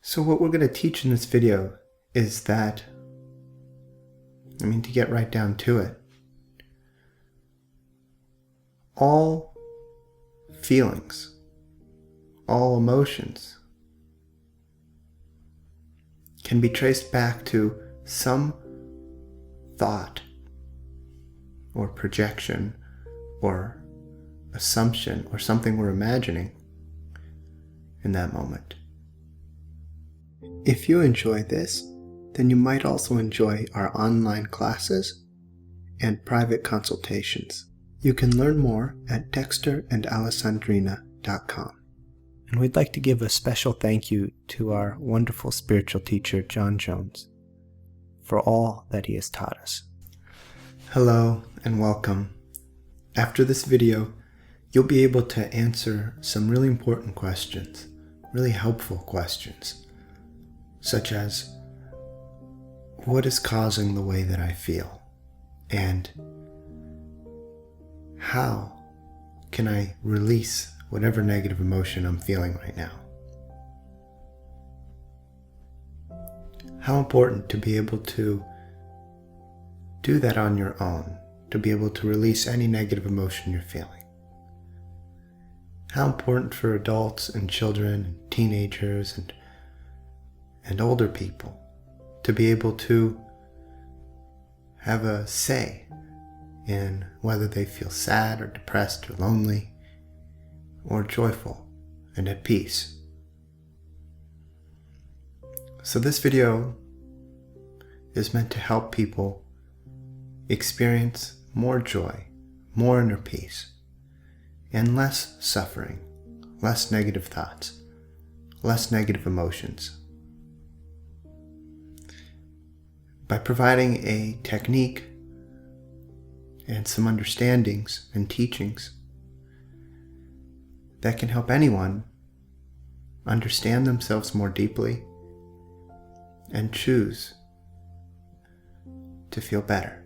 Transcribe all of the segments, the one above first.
So what we're going to teach in this video is that, to get right down to it, all feelings, all emotions can be traced back to some thought or projection or assumption or something we're imagining in that moment. If you enjoy this, then you might also enjoy our online classes and private consultations. You can learn more at dexterandalessandrina.com. And we'd like to give a special thank you to our wonderful spiritual teacher, John Jones, for all that he has taught us. Hello and welcome. After this video, you'll be able to answer some really important questions, really helpful questions, such as, what is causing the way that I feel? And how can I release whatever negative emotion I'm feeling right now? How important to be able to do that on your own, to be able to release any negative emotion you're feeling. How important for adults and children and teenagers and older people to be able to have a say in whether they feel sad or depressed or lonely or joyful and at peace. So this video is meant to help people experience more joy, more inner peace, and less suffering, less negative thoughts, less negative emotions. By providing a technique and some understandings and teachings that can help anyone understand themselves more deeply and choose to feel better.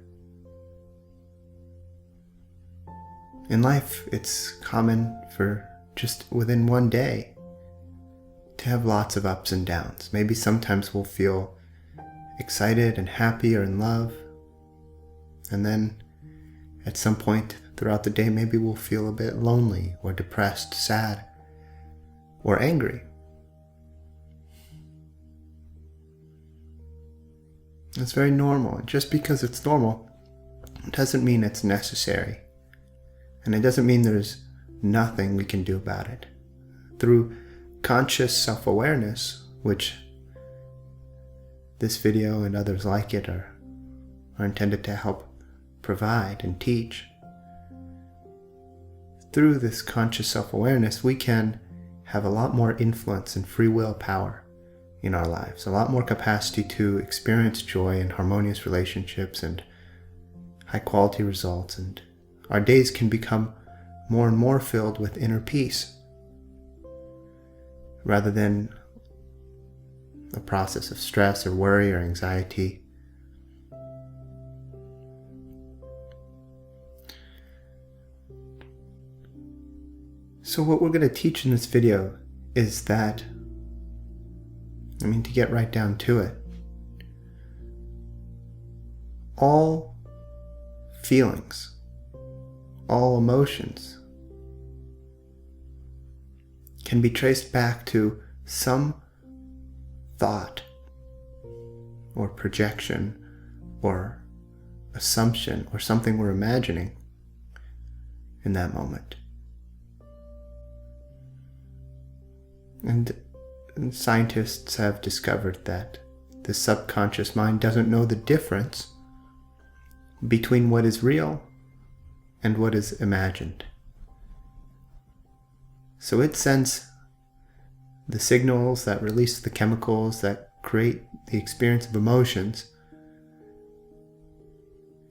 In life, it's common for just within one day to have lots of ups and downs. Maybe sometimes we'll feel excited and happy or in love, and then at some point throughout the day maybe we'll feel a bit lonely or depressed, sad, or angry. It's very normal, and just because it's normal doesn't mean it's necessary, and it doesn't mean there's nothing we can do about it. Through conscious self-awareness, which this video and others like it are intended to help provide and teach. Through this conscious self-awareness, we can have a lot more influence and free will power in our lives, a lot more capacity to experience joy and harmonious relationships and high quality results, and our days can become more and more filled with inner peace rather than a process of stress or worry or anxiety. So what we're going to teach in this video is that, to get right down to it, all feelings, all emotions can be traced back to some thought or projection or assumption or something we're imagining in that moment. And scientists have discovered that the subconscious mind doesn't know the difference between what is real and what is imagined. So it sends the signals that release the chemicals that create the experience of emotions.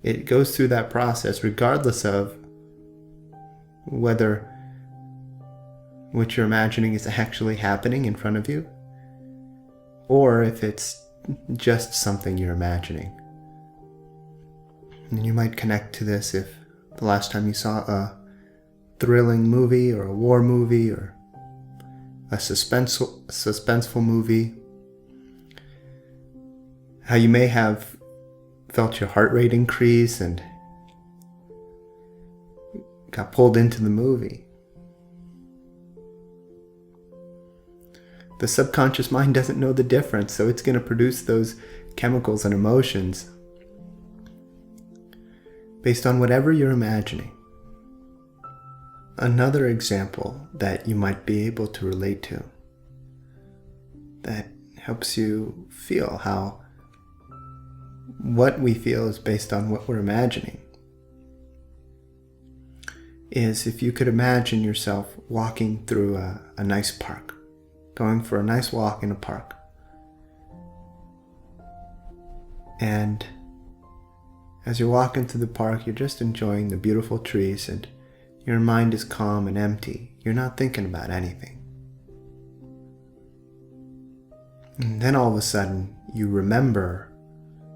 It goes through that process regardless of whether what you're imagining is actually happening in front of you, or if it's just something you're imagining. And you might connect to this if the last time you saw a thrilling movie or a war movie or a suspenseful movie How you may have felt your heart rate increase and got pulled into the movie. The subconscious mind doesn't know the difference, so it's going to produce those chemicals and emotions based on whatever you're imagining. Another example that you might be able to relate to that helps you feel how what we feel is based on what we're imagining is if you could imagine yourself walking through a nice park, going for a nice walk in a park. And as you're walking through the park, you're just enjoying the beautiful trees and your mind is calm and empty. You're not thinking about anything. And then all of a sudden, you remember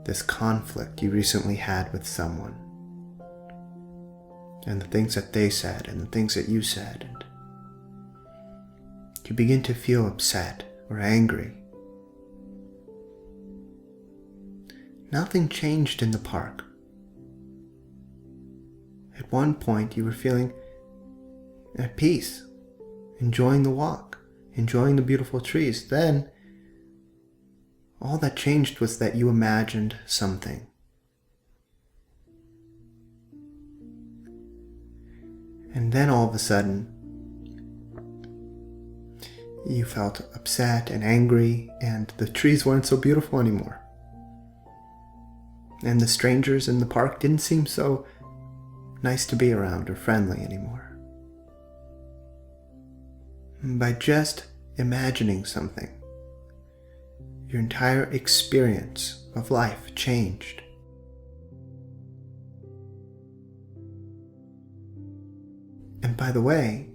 this conflict you recently had with someone. And the things that they said and the things that you said. And you begin to feel upset or angry. Nothing changed in the park. At one point, you were feeling at peace, enjoying the walk, enjoying the beautiful trees. Then, all that changed was that you imagined something. And then all of a sudden, you felt upset and angry, and the trees weren't so beautiful anymore. And the strangers in the park didn't seem so nice to be around or friendly anymore. By just imagining something, your entire experience of life changed. And by the way,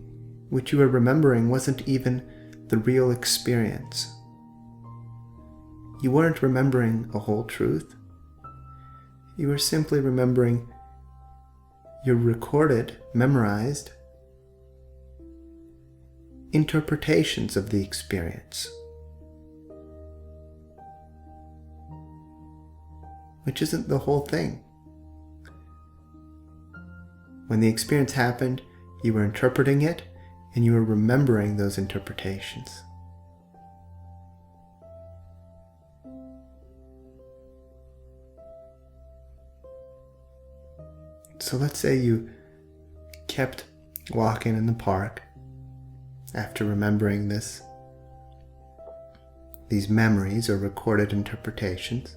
what you were remembering wasn't even the real experience. You weren't remembering a whole truth. You were simply remembering your recorded, memorized interpretations of the experience, which isn't the whole thing. When the experience happened, you were interpreting it and you were remembering those interpretations. So let's say you kept walking in the park after remembering these memories or recorded interpretations.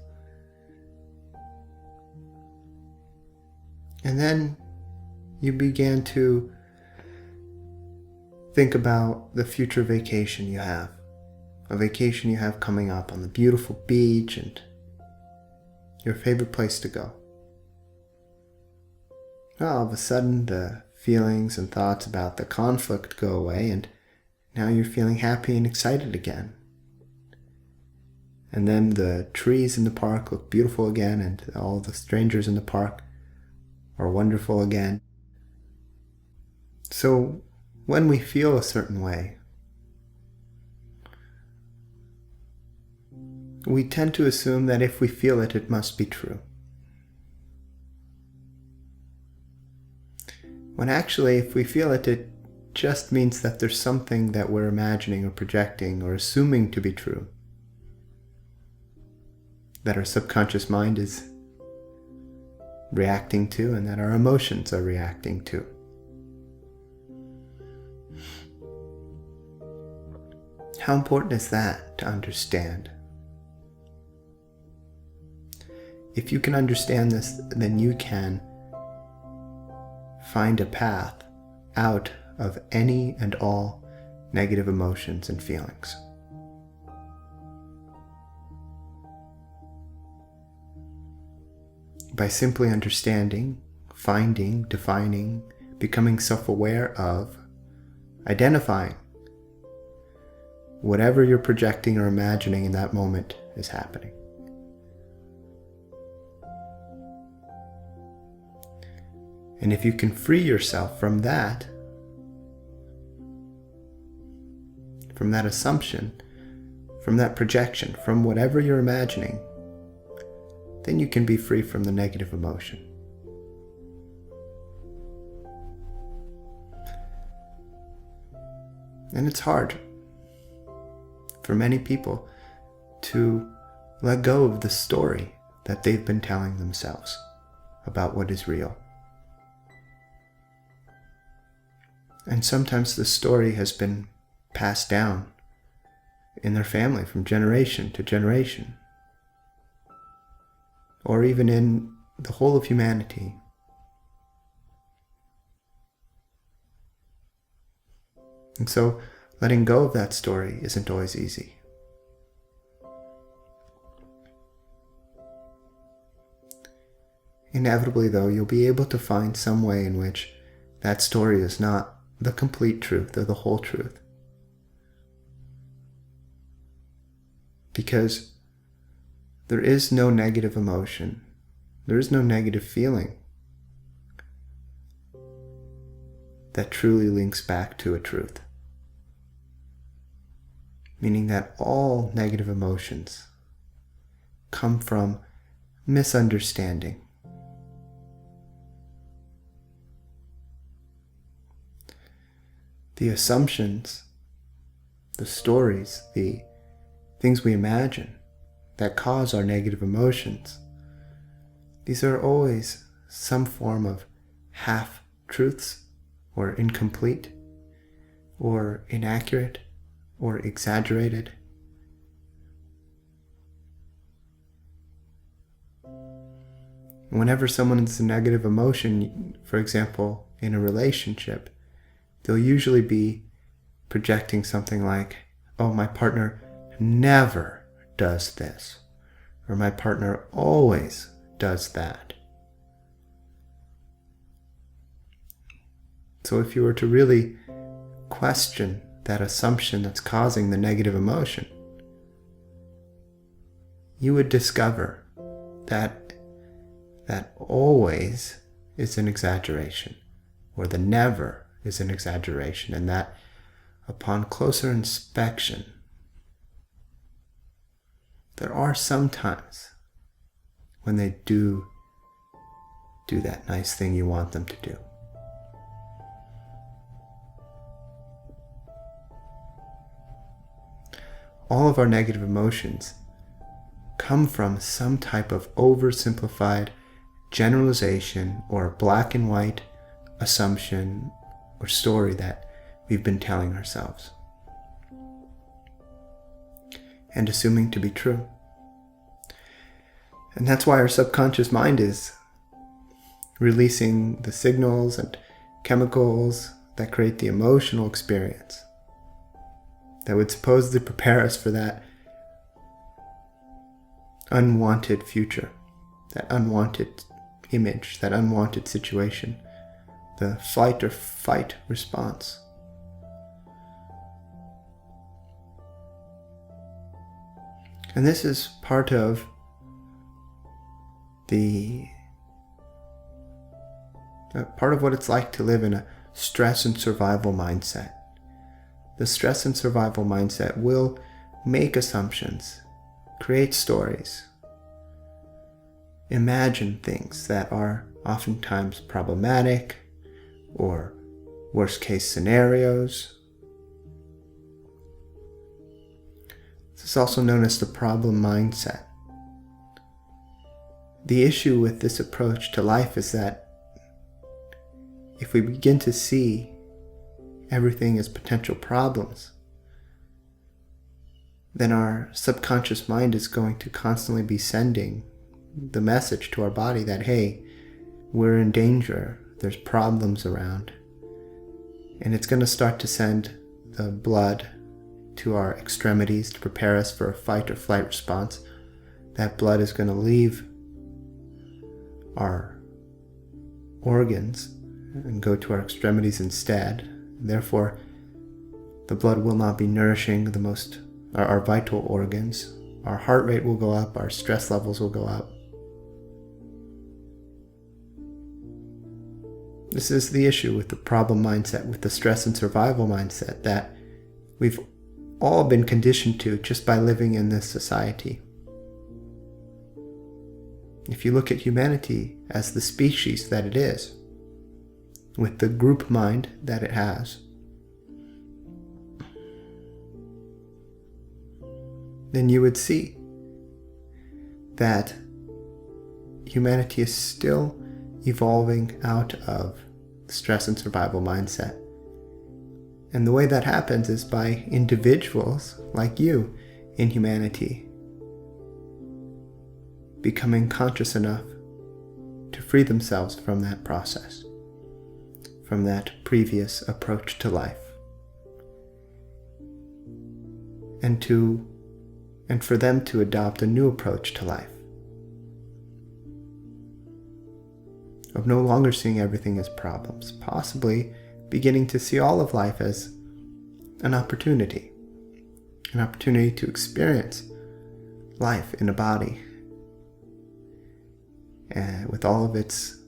And then you began to think about the future vacation you have. A vacation you have coming up on the beautiful beach and your favorite place to go. Well, all of a sudden, the feelings and thoughts about the conflict go away, and now you're feeling happy and excited again. And then the trees in the park look beautiful again, and all the strangers in the park are wonderful again. So, when we feel a certain way, we tend to assume that if we feel it, it must be true. When actually, if we feel it, it just means that there's something that we're imagining or projecting or assuming to be true, that our subconscious mind is reacting to and that our emotions are reacting to. How important is that to understand? If you can understand this, then you can find a path out of any and all negative emotions and feelings. By simply understanding, finding, defining, becoming self-aware of, identifying whatever you're projecting or imagining in that moment is happening. And if you can free yourself from that assumption, from that projection, from whatever you're imagining, then you can be free from the negative emotion. And it's hard for many people to let go of the story that they've been telling themselves about what is real. And sometimes the story has been passed down in their family from generation to generation, or even in the whole of humanity. And so letting go of that story isn't always easy. Inevitably, though, you'll be able to find some way in which that story is not the complete truth or the whole truth. Because there is no negative emotion, there is no negative feeling that truly links back to a truth. Meaning that all negative emotions come from misunderstanding. The assumptions, the stories, the things we imagine that cause our negative emotions, these are always some form of half-truths, or incomplete, or inaccurate, or exaggerated. Whenever someone's a negative emotion, for example, in a relationship, they'll usually be projecting something like, oh, my partner never does this, or my partner always does that. So if you were to really question that assumption that's causing the negative emotion, you would discover that always is an exaggeration, or the never is an exaggeration, and that upon closer inspection, there are some times when they do that nice thing you want them to do. All of our negative emotions come from some type of oversimplified generalization or black and white assumption or story that we've been telling ourselves and assuming to be true. And that's why our subconscious mind is releasing the signals and chemicals that create the emotional experience that would supposedly prepare us for that unwanted future, that unwanted image, that unwanted situation, the flight or fight response. And this is part of what it's like to live in a stress and survival mindset. The stress and survival mindset will make assumptions, create stories, imagine things that are oftentimes problematic or worst case scenarios. This is also known as the problem mindset. The issue with this approach to life is that if we begin to see everything as potential problems, then our subconscious mind is going to constantly be sending the message to our body that, hey, we're in danger, there's problems around. And it's going to start to send the blood to our extremities to prepare us for a fight or flight response. That blood is going to leave our organs and go to our extremities instead. Therefore, the blood will not be nourishing our vital organs. Our heart rate will go up, our stress levels will go up. This is the issue with the problem mindset, with the stress and survival mindset that we've all been conditioned to just by living in this society. if you look at humanity as the species that it is, with the group mind that it has, then you would see that humanity is still evolving out of the stress and survival mindset. And the way that happens is by individuals like you in humanity becoming conscious enough to free themselves from that process, from that previous approach to life, and for them to adopt a new approach to life, of no longer seeing everything as problems, possibly beginning to see all of life as an opportunity to experience life in a body, and with all of its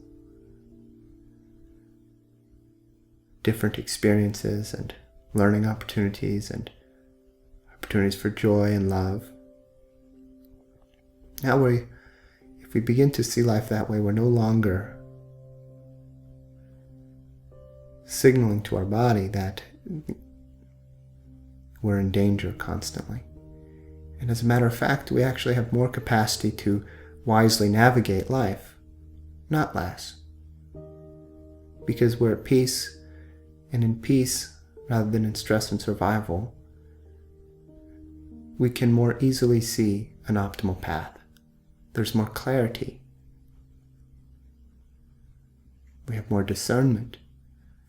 different experiences and learning opportunities and opportunities for joy and love. Now if we begin to see life that way, we're no longer signaling to our body that we're in danger constantly. And as a matter of fact, we actually have more capacity to wisely navigate life, not less. Because we're at peace, and in peace, rather than in stress and survival, we can more easily see an optimal path. There's more clarity. We have more discernment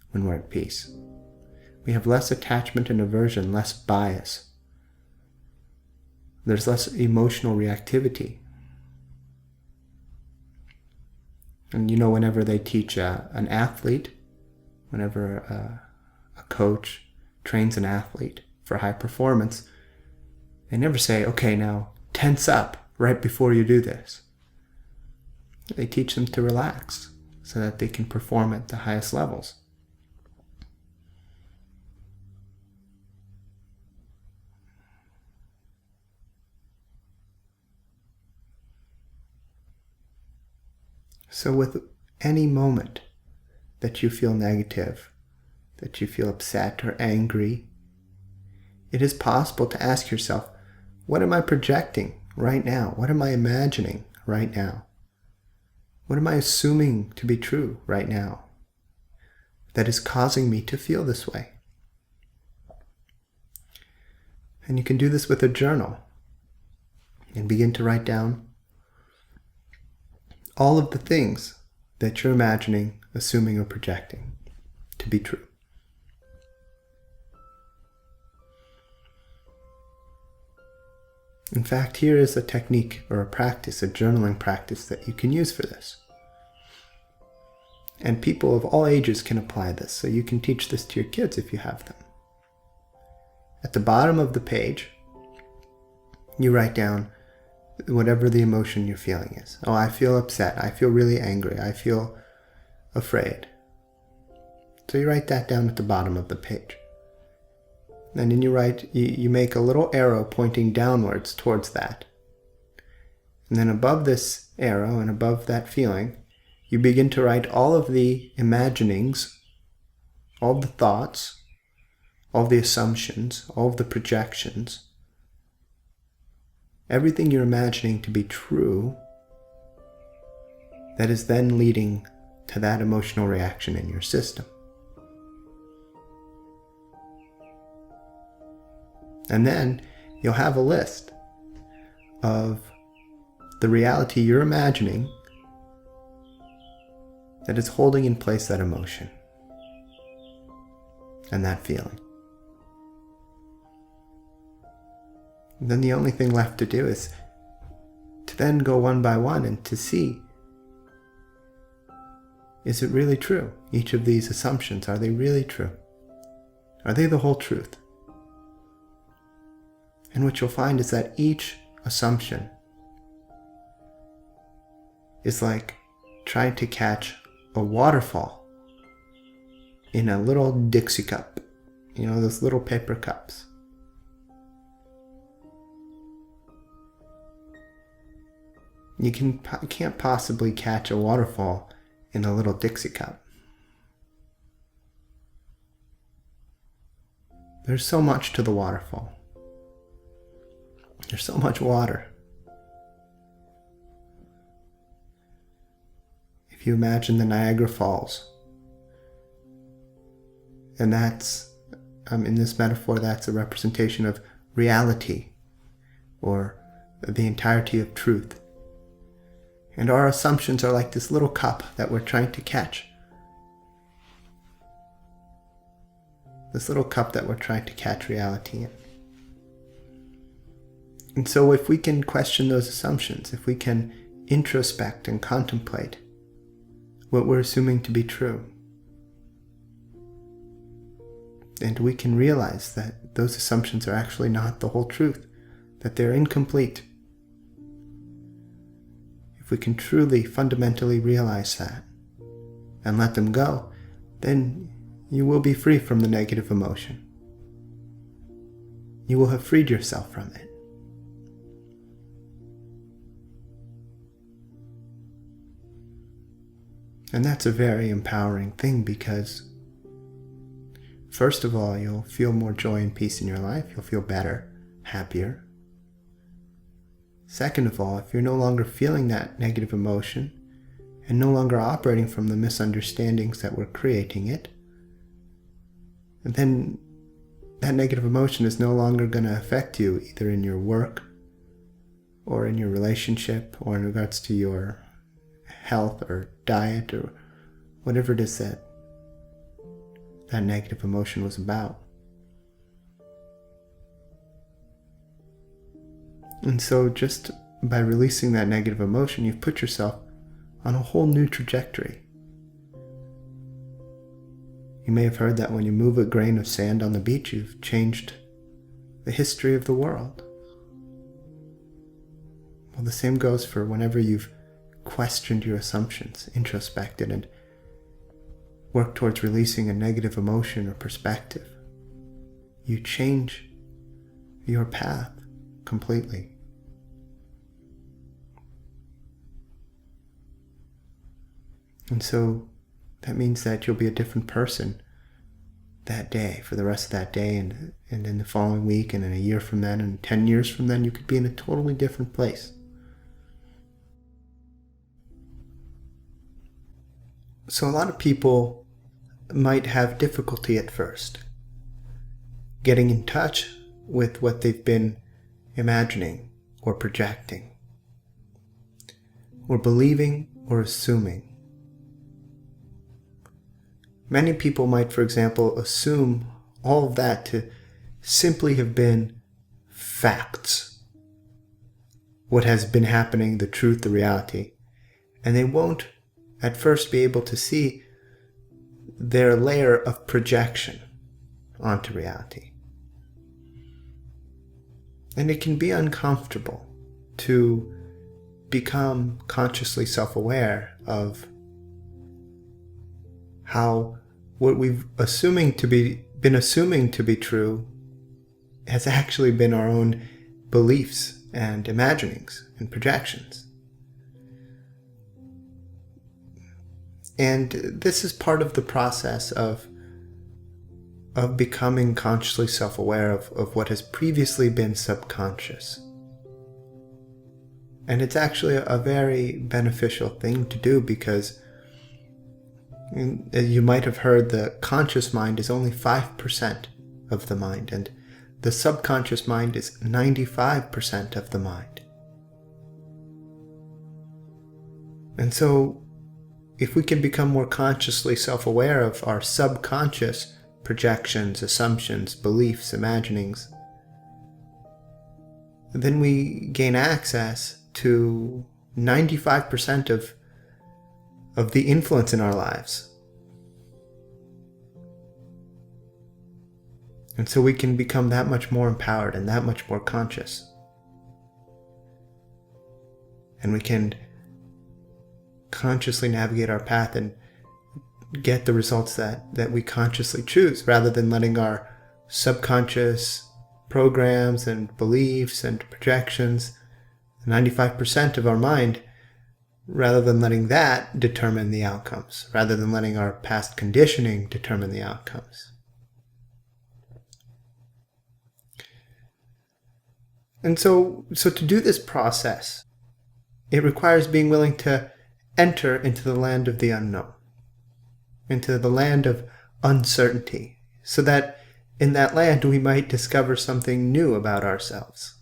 when we're at peace. We have less attachment and aversion, less bias. There's less emotional reactivity. And whenever they teach an athlete, whenever a coach trains an athlete for high performance, they never say, okay, now tense up right before you do this. They teach them to relax so that they can perform at the highest levels. So with any moment that you feel negative, that you feel upset or angry, it is possible to ask yourself, what am I projecting right now? What am I imagining right now? What am I assuming to be true right now that is causing me to feel this way? And you can do this with a journal and begin to write down all of the things that you're imagining, assuming, or projecting to be true. In fact, here is a technique or a practice, a journaling practice that you can use for this. And people of all ages can apply this, so you can teach this to your kids if you have them. At the bottom of the page, you write down whatever the emotion you're feeling is. Oh, I feel upset. I feel really angry. I feel afraid. So you write that down at the bottom of the page. And then you make a little arrow pointing downwards towards that. And then above this arrow and above that feeling, you begin to write all of the imaginings, all the thoughts, all the assumptions, all of the projections, everything you're imagining to be true that is then leading to that emotional reaction in your system. And then you'll have a list of the reality you're imagining that is holding in place that emotion and that feeling. And then the only thing left to do is to then go one by one and to see, is it really true? Each of these assumptions, are they really true? Are they the whole truth? And what you'll find is that each assumption is like trying to catch a waterfall in a little Dixie cup. Those little paper cups. You can't possibly catch a waterfall in a little Dixie cup. There's so much to the waterfall. There's so much water. If you imagine the Niagara Falls, and that's, in this metaphor, that's a representation of reality, or the entirety of truth. And our assumptions are like this little cup that we're trying to catch. This little cup that we're trying to catch reality in. And so if we can question those assumptions, if we can introspect and contemplate what we're assuming to be true, and we can realize that those assumptions are actually not the whole truth, that they're incomplete. If we can truly, fundamentally realize that and let them go, then you will be free from the negative emotion. You will have freed yourself from it. And that's a very empowering thing, because first of all, you'll feel more joy and peace in your life. You'll feel better, happier. Second of all, if you're no longer feeling that negative emotion and no longer operating from the misunderstandings that were creating it, then that negative emotion is no longer going to affect you either in your work or in your relationship or in regards to your health or diet or whatever it is that negative emotion was about. And so just by releasing that negative emotion, you've put yourself on a whole new trajectory. You may have heard that when you move a grain of sand on the beach, you've changed the history of the world. Well, the same goes for whenever you've questioned your assumptions, introspected, and worked towards releasing a negative emotion or perspective. You change your path completely. And so that means that you'll be a different person that day, for the rest of that day, and in the following week, and in a year from then, and 10 years from then, you could be in a totally different place. So a lot of people might have difficulty at first getting in touch with what they've been imagining or projecting or believing or assuming. Many people might, for example, assume all of that to simply have been facts, what has been happening, the truth, the reality, and they won't at first be able to see their layer of projection onto reality. And it can be uncomfortable to become consciously self-aware of how what we've been assuming to be true has actually been our own beliefs and imaginings and projections. And this is part of the process of becoming consciously self-aware of what has previously been subconscious. And it's actually a very beneficial thing to do, because you might have heard the conscious mind is only 5% of the mind, and the subconscious mind is 95% of the mind. And so if we can become more consciously self-aware of our subconscious projections, assumptions, beliefs, imaginings, then we gain access to 95% of the influence in our lives. And so we can become that much more empowered and that much more conscious. And we can consciously navigate our path and get the results that we consciously choose, rather than letting our subconscious programs and beliefs and projections, 95% of our mind, rather than letting that determine the outcomes, rather than letting our past conditioning determine the outcomes. And so to do this process, it requires being willing to enter into the land of the unknown, into the land of uncertainty, so that in that land we might discover something new about ourselves.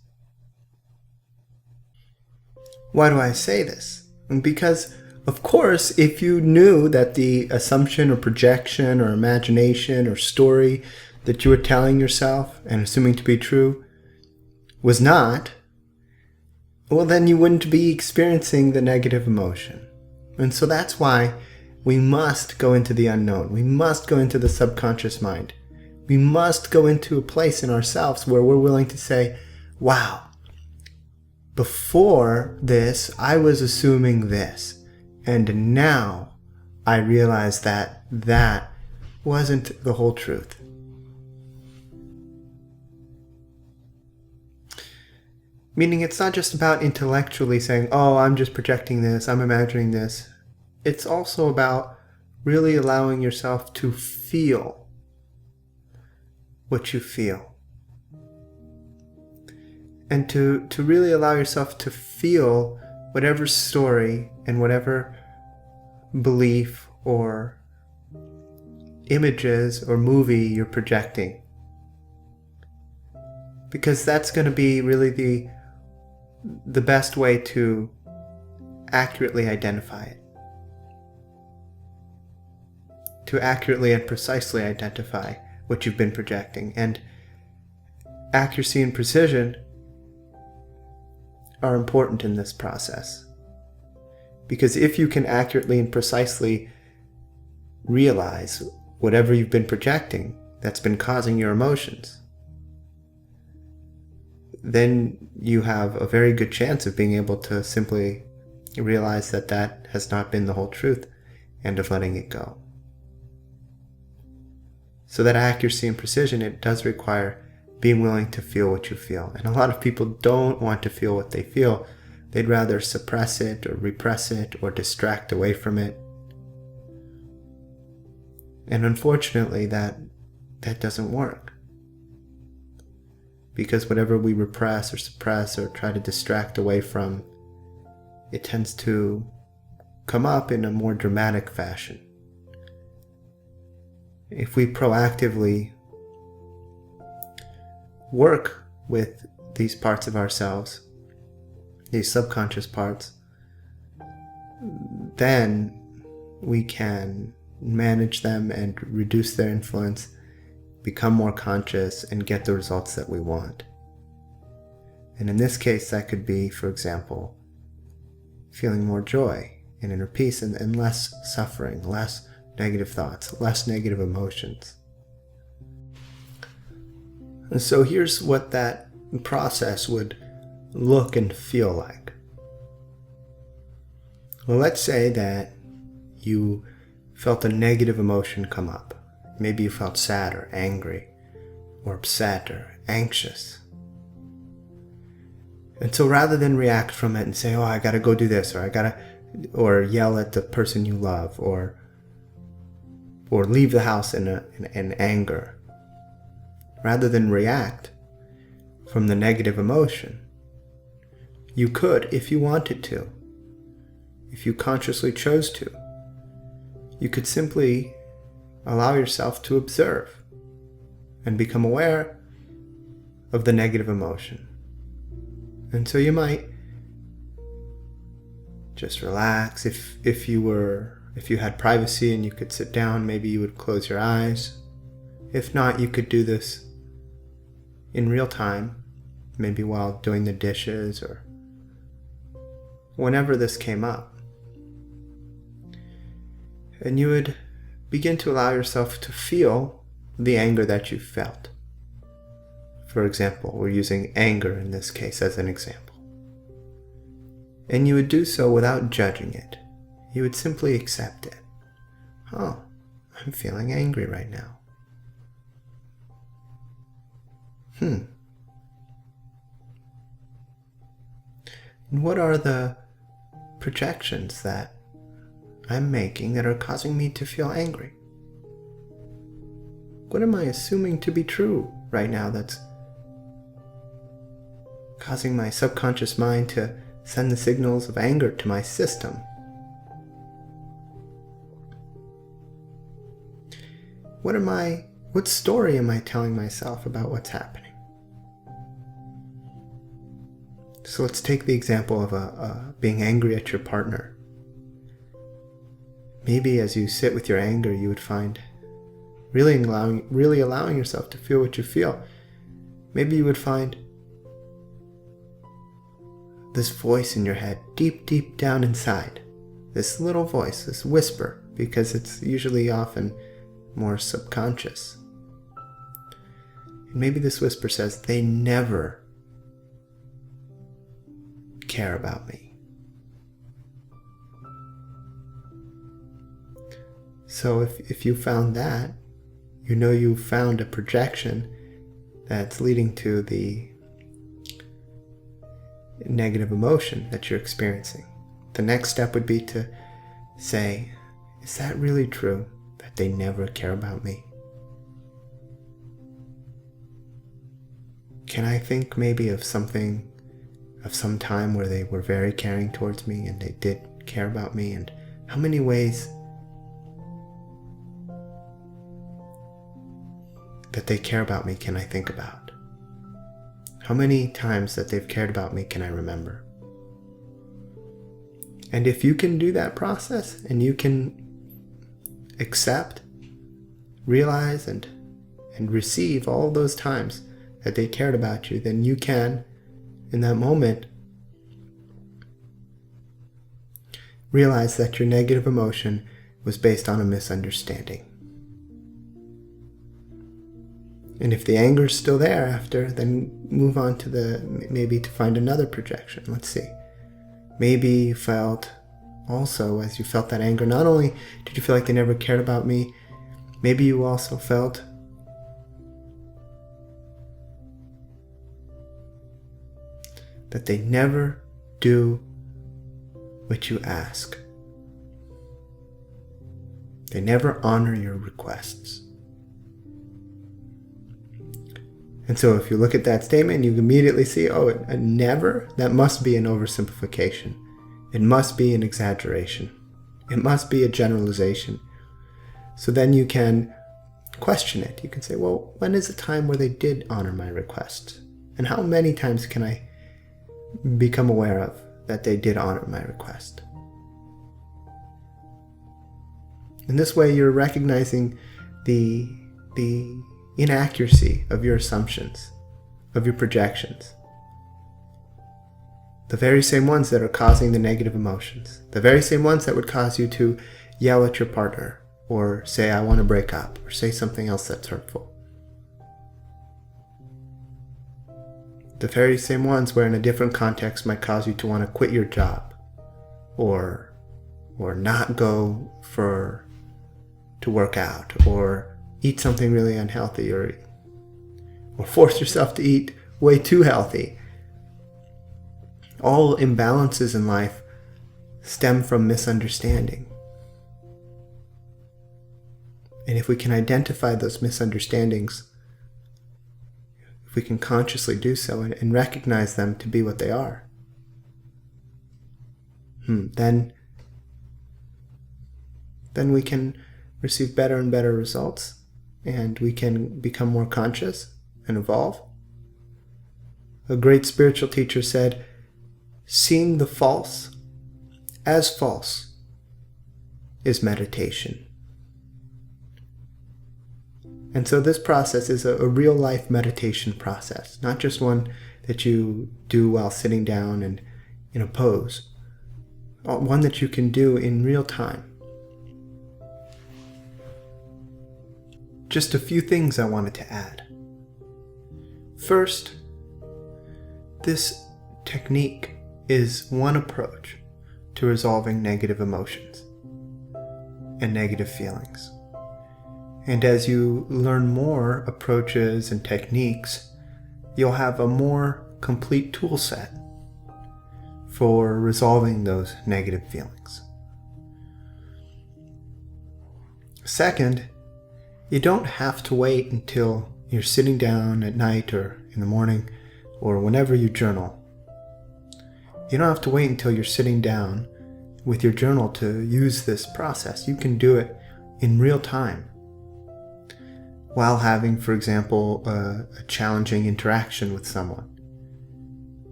Why do I say this? Because, of course, if you knew that the assumption or projection or imagination or story that you were telling yourself and assuming to be true was not, well, then you wouldn't be experiencing the negative emotion. And so that's why we must go into the unknown. We must go into the subconscious mind. We must go into a place in ourselves where we're willing to say, wow, before this, I was assuming this. And now I realize that that wasn't the whole truth. Meaning it's not just about intellectually saying, oh, I'm just projecting this, I'm imagining this. It's also about really allowing yourself to feel what you feel. And to really allow yourself to feel whatever story and whatever belief or images or movie you're projecting. Because that's going to be really the best way to accurately identify it. To accurately and precisely identify what you've been projecting. And accuracy and precision are important in this process. Because if you can accurately and precisely realize whatever you've been projecting that's been causing your emotions, then you have a very good chance of being able to simply realize that that has not been the whole truth and of letting it go. So that accuracy and precision, it does require being willing to feel what you feel. And a lot of people don't want to feel what they feel. They'd rather suppress it or repress it or distract away from it. And unfortunately, that doesn't work. Because whatever we repress or suppress or try to distract away from, it tends to come up in a more dramatic fashion. If we proactively work with these parts of ourselves, these subconscious parts, then we can manage them and reduce their influence, become more conscious, and get the results that we want. And in this case, that could be, for example, feeling more joy and inner peace and less suffering, less negative thoughts, less negative emotions. And so here's what that process would look and feel like. Well, let's say that you felt a negative emotion come up. Maybe you felt sad or angry or upset or anxious. And so rather than react from it and say, oh, I gotta go do this, or yell at the person you love, or leave the house in anger, rather than react from the negative emotion, you could, if you wanted to, if you consciously chose to, you could simply allow yourself to observe and become aware of the negative emotion. And so you might just relax. If you had privacy and you could sit down, maybe you would close your eyes. If not, you could do this in real time, maybe while doing the dishes or whenever this came up. And you would begin to allow yourself to feel the anger that you felt. For example, we're using anger in this case as an example. And you would do so without judging it. You would simply accept it. Oh, I'm feeling angry right now. And what are the projections that I'm making that are causing me to feel angry? What am I assuming to be true right now that's causing my subconscious mind to send the signals of anger to my system? What story am I telling myself about what's happening? So let's take the example of being angry at your partner. Maybe as you sit with your anger, you would find really allowing yourself to feel what you feel. Maybe you would find this voice in your head, deep down inside. This little voice, this whisper, because it's usually often more subconscious. And maybe this whisper says, they never care about me. So if you found that, you know you found a projection that's leading to the negative emotion that you're experiencing. The next step would be to say, is that really true that they never care about me? Can I think maybe of some time where they were very caring towards me and they did care about me, and how many ways that they care about me can I think about? How many times that they've cared about me can I remember? And if you can do that process and you can accept, realize, and receive all those times that they cared about you, then you can, in that moment, realize that your negative emotion was based on a misunderstanding. And if the anger is still there after, then move on to maybe to find another projection. Let's see. Maybe you felt also, as you felt that anger, not only did you feel like they never cared about me, maybe you also felt that they never do what you ask. They never honor your requests. And so if you look at that statement, you immediately see, a never, that must be an oversimplification. It must be an exaggeration. It must be a generalization. So then you can question it. You can say, well, when is a time where they did honor my request? And how many times can I become aware of that they did honor my request? In this way, you're recognizing the inaccuracy of your assumptions, of your projections. The very same ones that are causing the negative emotions. The very same ones that would cause you to yell at your partner, or say, I want to break up, or say something else that's hurtful. The very same ones where in a different context might cause you to want to quit your job, or not go to work out, or eat something really unhealthy, or force yourself to eat way too healthy. All imbalances in life stem from misunderstanding. And if we can identify those misunderstandings, if we can consciously do so and recognize them to be what they are, then we can receive better and better results, and we can become more conscious and evolve. A great spiritual teacher said, seeing the false as false is meditation. And so this process is a real life meditation process, not just one that you do while sitting down and in a pose, one that you can do in real time. Just a few things I wanted to add. First, this technique is one approach to resolving negative emotions and negative feelings. And as you learn more approaches and techniques, you'll have a more complete tool set for resolving those negative feelings. Second, you don't have to wait until you're sitting down at night or in the morning or whenever you journal. You don't have to wait until you're sitting down with your journal to use this process. You can do it in real time while having, for example, a challenging interaction with someone.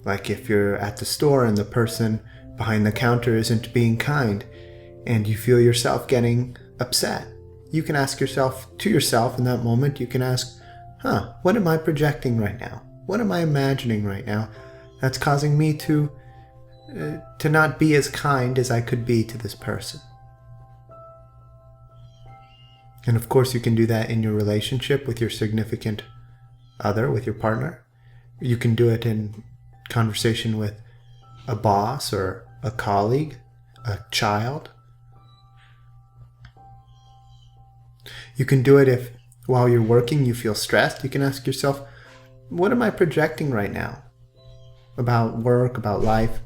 Like if you're at the store and the person behind the counter isn't being kind and you feel yourself getting upset, you can ask yourself in that moment, you can ask, what am I projecting right now? What am I imagining right now that's causing me to not be as kind as I could be to this person? And of course, you can do that in your relationship with your significant other, with your partner. You can do it in conversation with a boss or a colleague, a child. You can do it if while you're working you feel stressed. You can ask yourself, what am I projecting right now about work, about life?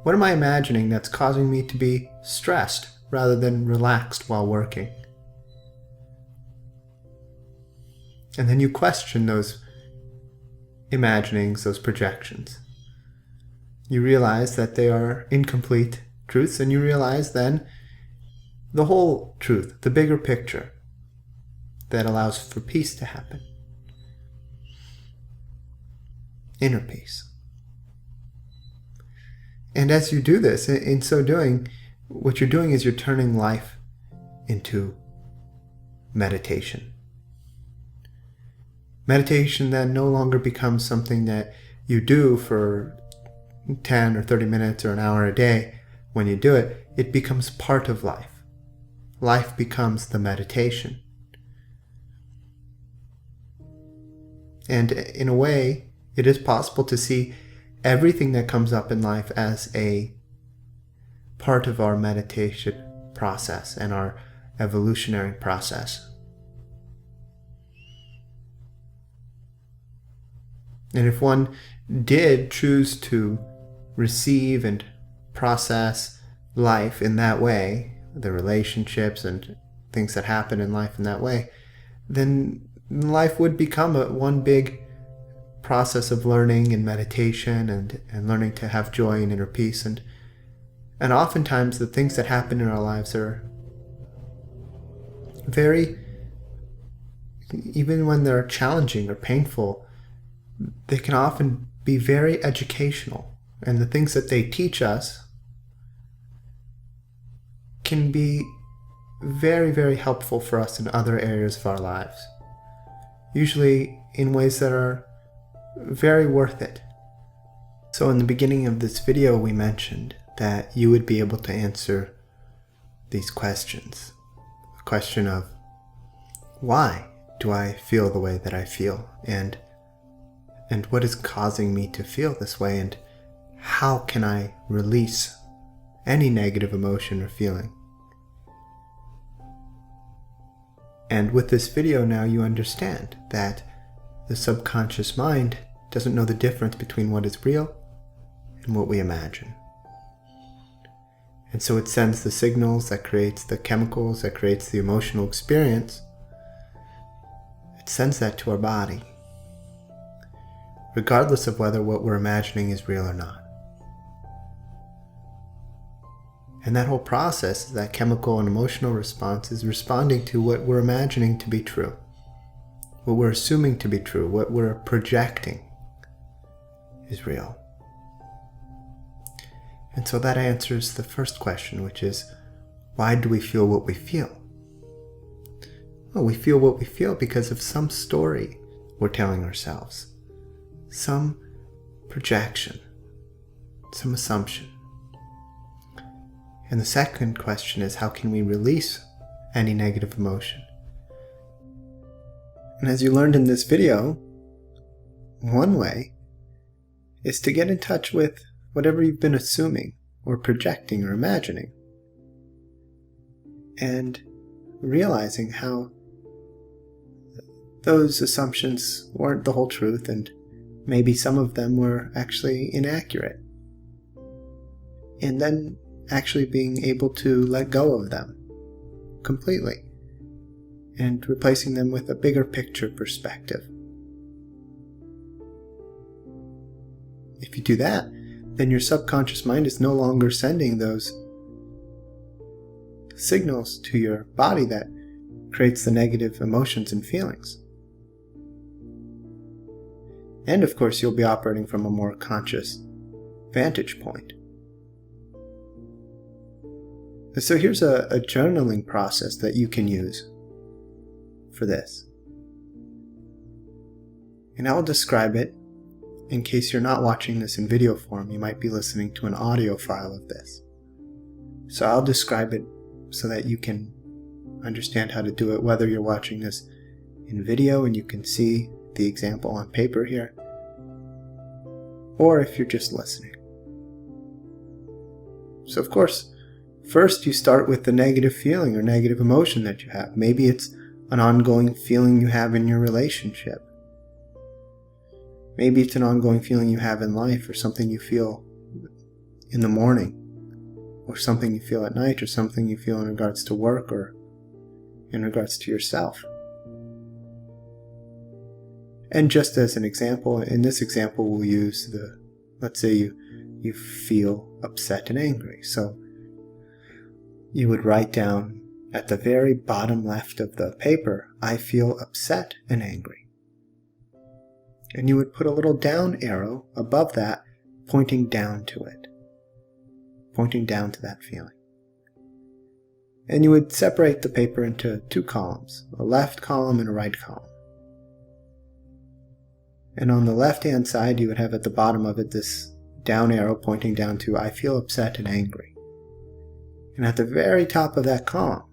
What am I imagining that's causing me to be stressed rather than relaxed while working? And then you question those imaginings, those projections. You realize that they are incomplete truths, and you realize then the whole truth, the bigger picture that allows for peace to happen. Inner peace. And as you do this, in so doing, what you're doing is you're turning life into meditation. Meditation then no longer becomes something that you do for 10 or 30 minutes or an hour a day. When you do it, it becomes part of life. Life becomes the meditation. And in a way, it is possible to see everything that comes up in life as a part of our meditation process and our evolutionary process. And if one did choose to receive and process life in that way, the relationships and things that happen in life in that way, then life would become one big process of learning and meditation and learning to have joy and inner peace. And oftentimes the things that happen in our lives are very, even when they're challenging or painful, they can often be very educational. And the things that they teach us can be very, very helpful for us in other areas of our lives. Usually in ways that are very worth it. So in the beginning of this video, we mentioned that you would be able to answer these questions. The question of, why do I feel the way that I feel? And what is causing me to feel this way? And how can I release any negative emotion or feeling? And with this video now you understand that the subconscious mind doesn't know the difference between what is real and what we imagine. And so it sends the signals that creates the chemicals, that creates the emotional experience. It sends that to our body, regardless of whether what we're imagining is real or not. And that whole process, that chemical and emotional response, is responding to what we're imagining to be true, what we're assuming to be true, what we're projecting is real. And so that answers the first question, which is, why do we feel what we feel? Well, we feel what we feel because of some story we're telling ourselves, some projection, some assumption. And the second question is, how can we release any negative emotion? And as you learned in this video, one way is to get in touch with whatever you've been assuming or projecting or imagining, and realizing how those assumptions weren't the whole truth, and maybe some of them were actually inaccurate. and then actually being able to let go of them completely and replacing them with a bigger picture perspective. If you do that, then your subconscious mind is no longer sending those signals to your body that creates the negative emotions and feelings. And of course, you'll be operating from a more conscious vantage point. So here's a journaling process that you can use for this. And I'll describe it in case you're not watching this in video form. You might be listening to an audio file of this. So I'll describe it so that you can understand how to do it, whether you're watching this in video and you can see the example on paper here, or if you're just listening. So of course, first you start with the negative feeling or negative emotion that you have. Maybe it's an ongoing feeling you have in your relationship. Maybe it's an ongoing feeling you have in life, or something you feel in the morning, or something you feel at night, or something you feel in regards to work or in regards to yourself. And just as an example, in this example we'll use let's say you feel upset and angry. So you would write down at the very bottom left of the paper, I feel upset and angry. And you would put a little down arrow above that, pointing down to it, pointing down to that feeling. And you would separate the paper into two columns, a left column and a right column. And on the left-hand side, you would have at the bottom of it this down arrow pointing down to, I feel upset and angry. And at the very top of that column,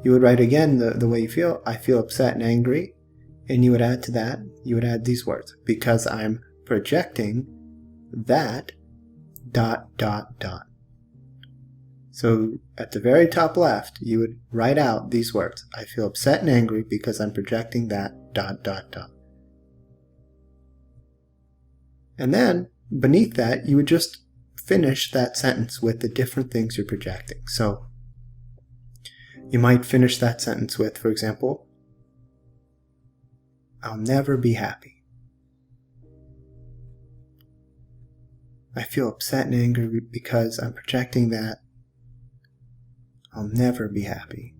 you would write again the way you feel, I feel upset and angry. And you would add to that, you would add these words, because I'm projecting that ... So at the very top left, you would write out these words, I feel upset and angry because I'm projecting that ... And then beneath that, you would just finish that sentence with the different things you're projecting. So you might finish that sentence with, for example, I'll never be happy. I feel upset and angry because I'm projecting that I'll never be happy.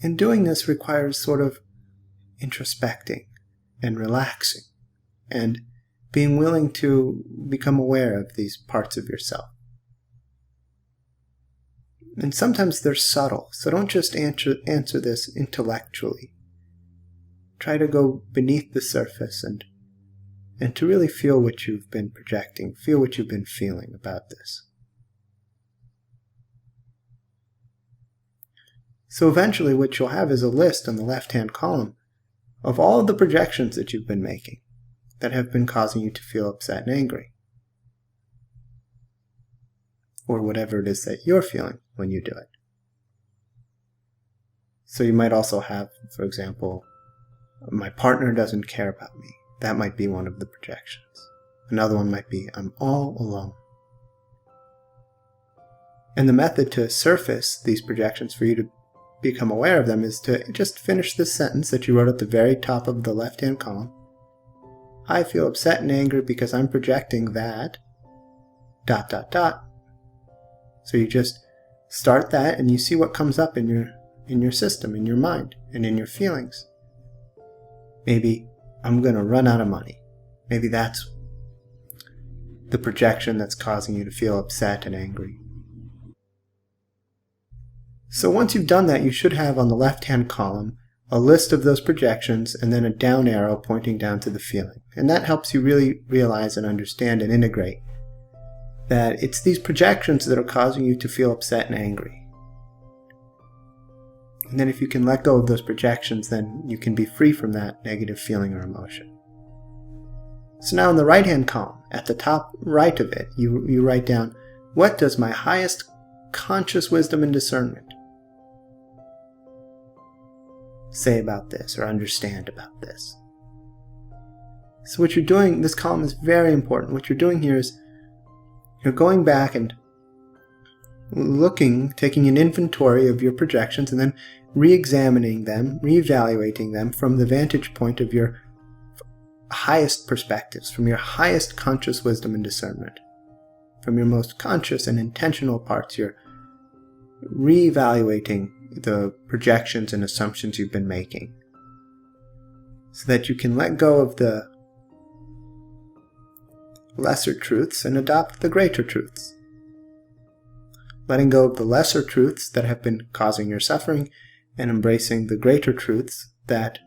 And doing this requires sort of introspecting and relaxing and being willing to become aware of these parts of yourself. And sometimes they're subtle, so don't just answer this intellectually. Try to go beneath the surface and to really feel what you've been projecting, feel what you've been feeling about this. So eventually what you'll have is a list on the left-hand column of all of the projections that you've been making that have been causing you to feel upset and angry. Or whatever it is that you're feeling when you do it. So you might also have, for example, my partner doesn't care about me. That might be one of the projections. Another one might be, I'm all alone. And the method to surface these projections for you to become aware of them is to just finish this sentence that you wrote at the very top of the left-hand column. I feel upset and angry because I'm projecting that ... So you just start that and you see what comes up in your system, in your mind, and in your feelings. Maybe I'm going to run out of money. Maybe that's the projection that's causing you to feel upset and angry. So once you've done that, you should have on the left-hand column a list of those projections and then a down arrow pointing down to the feeling. And that helps you really realize and understand and integrate that it's these projections that are causing you to feel upset and angry. And then if you can let go of those projections, then you can be free from that negative feeling or emotion. So now in the right-hand column, at the top right of it, you write down, what does my highest conscious wisdom and discernment say about this or understand about this? So what you're doing, this column is very important. What you're doing here is you're going back and taking an inventory of your projections and then re-examining them, re-evaluating them from the vantage point of your highest perspectives, from your highest conscious wisdom and discernment. From your most conscious and intentional parts, you're re-evaluating the projections and assumptions you've been making so that you can let go of the lesser truths and adopt the greater truths. Letting go of the lesser truths that have been causing your suffering and embracing the greater truths that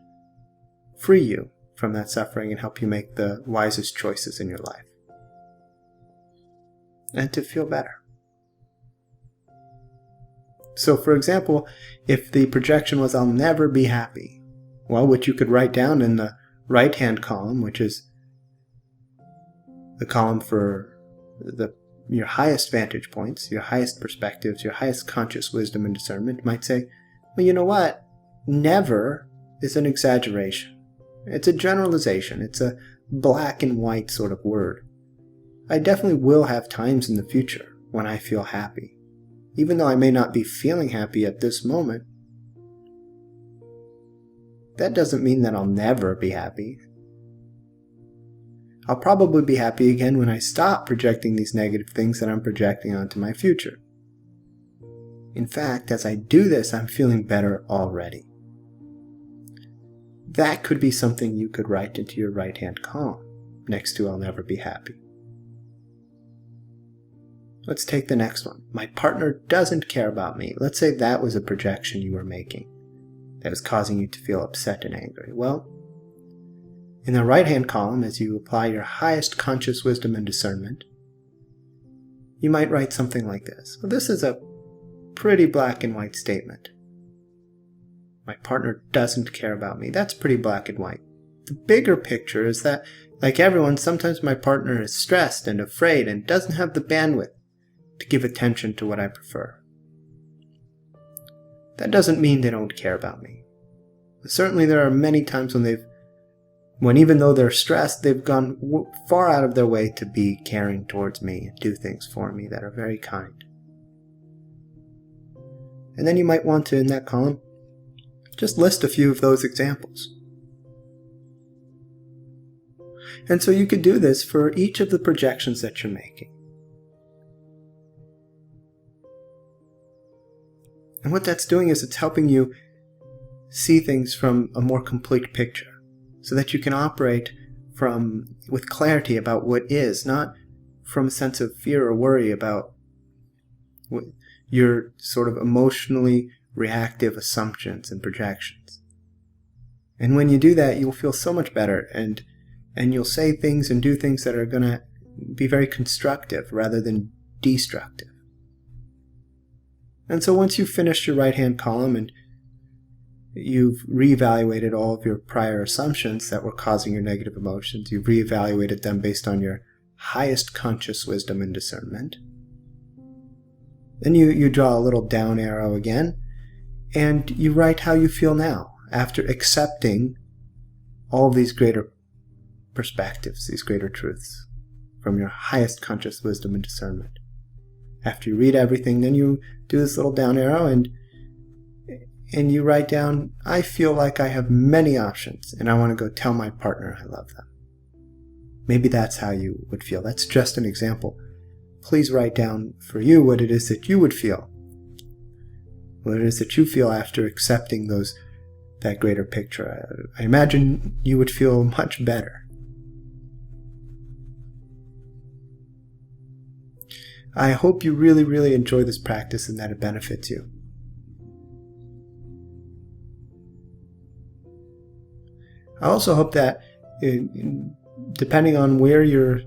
free you from that suffering and help you make the wisest choices in your life. And to feel better. So for example, if the projection was, I'll never be happy, well, what you could write down in the right-hand column, which is the column for your highest vantage points, your highest perspectives, your highest conscious wisdom and discernment, might say, well, you know what? Never is an exaggeration. It's a generalization. It's a black and white sort of word. I definitely will have times in the future when I feel happy. Even though I may not be feeling happy at this moment, that doesn't mean that I'll never be happy. I'll probably be happy again when I stop projecting these negative things that I'm projecting onto my future. In fact, as I do this, I'm feeling better already. That could be something you could write into your right-hand column, next to I'll never be happy. Let's take the next one. My partner doesn't care about me. Let's say that was a projection you were making that was causing you to feel upset and angry. Well, in the right-hand column, as you apply your highest conscious wisdom and discernment, you might write something like this. Well, this is a pretty black and white statement. My partner doesn't care about me. That's pretty black and white. The bigger picture is that, like everyone, sometimes my partner is stressed and afraid and doesn't have the bandwidth to give attention to what I prefer. That doesn't mean they don't care about me. Certainly there are many times when even though they're stressed, they've gone far out of their way to be caring towards me and do things for me that are very kind. And then you might want to, in that column, just list a few of those examples. And so you could do this for each of the projections that you're making. And what that's doing is it's helping you see things from a more complete picture so that you can operate with clarity about what is, not from a sense of fear or worry about your sort of emotionally reactive assumptions and projections. And when you do that, you'll feel so much better and you'll say things and do things that are going to be very constructive rather than destructive. And so once you've finished your right-hand column and you've reevaluated all of your prior assumptions that were causing your negative emotions, you've reevaluated them based on your highest conscious wisdom and discernment, then you draw a little down arrow again, and you write how you feel now after accepting all of these greater perspectives, these greater truths from your highest conscious wisdom and discernment. After you read everything, then you do this little down arrow and you write down, I feel like I have many options and I want to go tell my partner I love them. Maybe that's how you would feel. That's just an example. Please write down for you what it is that you would feel. What it is that you feel after accepting that greater picture. I imagine you would feel much better. I hope you really, really enjoy this practice and that it benefits you. I also hope that, depending on where you're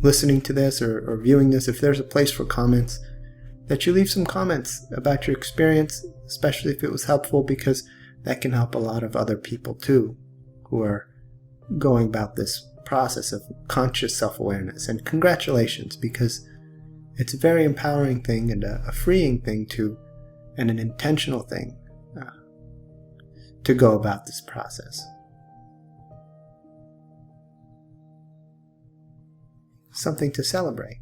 listening to this or viewing this, if there's a place for comments, that you leave some comments about your experience, especially if it was helpful, because that can help a lot of other people too, who are going about this process of conscious self-awareness. And congratulations, because it's a very empowering thing and a freeing thing and an intentional thing to go about this process. something to celebrate.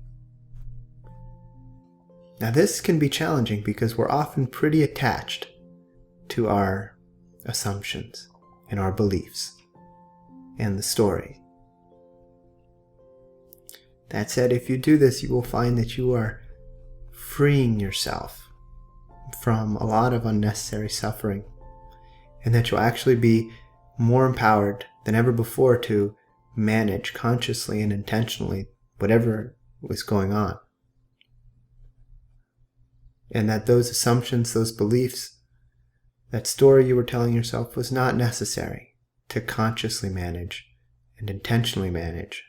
Now, this can be challenging because we're often pretty attached to our assumptions and our beliefs and the story. That said, if you do this, you will find that you are freeing yourself from a lot of unnecessary suffering, and that you'll actually be more empowered than ever before to manage consciously and intentionally whatever was going on. And that those assumptions, those beliefs, that story you were telling yourself was not necessary to consciously manage and intentionally manage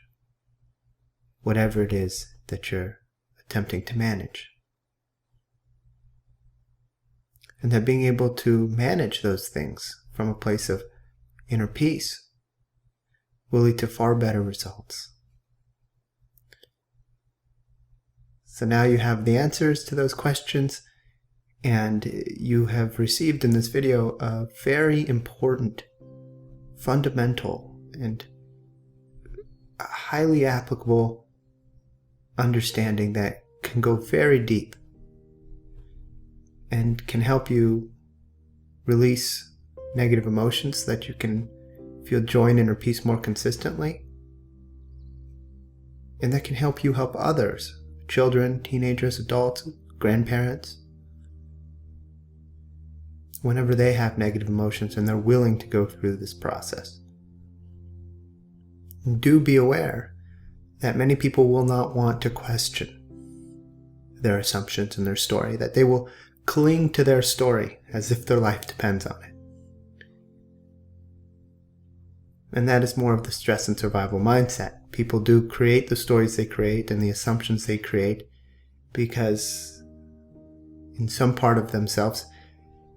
whatever it is that you're attempting to manage. And that being able to manage those things from a place of inner peace will lead to far better results. So now you have the answers to those questions, and you have received in this video a very important, fundamental, and highly applicable understanding that can go very deep and can help you release negative emotions so that you can feel joy and inner peace more consistently. And that can help you help others, children, teenagers, adults, grandparents, whenever they have negative emotions and they're willing to go through this process. Do be aware that many people will not want to question their assumptions and their story, that they will cling to their story as if their life depends on it. And that is more of the stress and survival mindset. People do create the stories they create and the assumptions they create because in some part of themselves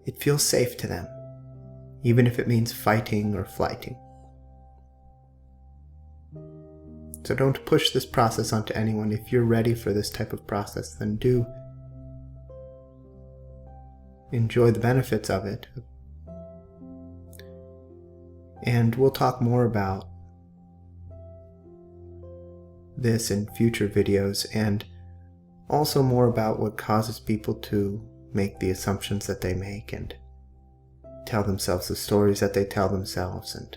it feels safe to them, even if it means fighting or flighting. So don't push this process onto anyone. If you're ready for this type of process, then do enjoy the benefits of it. And we'll talk more about this in future videos, and also more about what causes people to make the assumptions that they make and tell themselves the stories that they tell themselves, and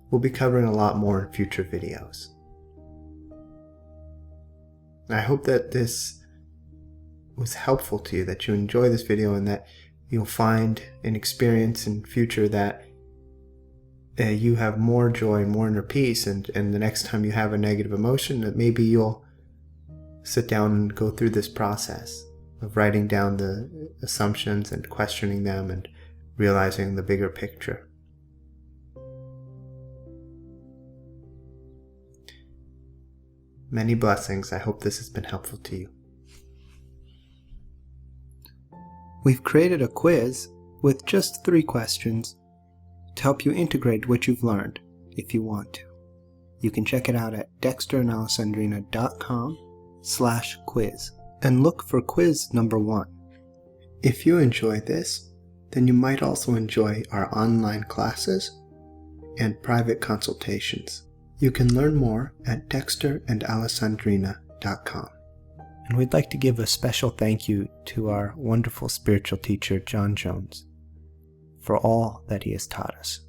we'll be covering a lot more in future videos. I hope that this was helpful to you, that you enjoy this video, and that you'll find an experience in future that you have more joy, more inner peace, and the next time you have a negative emotion, that maybe you'll sit down and go through this process of writing down the assumptions and questioning them and realizing the bigger picture. Many blessings. I hope this has been helpful to you. We've created a quiz with just 3 questions to help you integrate what you've learned if you want to. You can check it out at dexterandalessandrina.com/quiz and look for quiz number 1. If you enjoy this, then you might also enjoy our online classes and private consultations. You can learn more at dexterandalessandrina.com. And we'd like to give a special thank you to our wonderful spiritual teacher, John Jones, for all that he has taught us.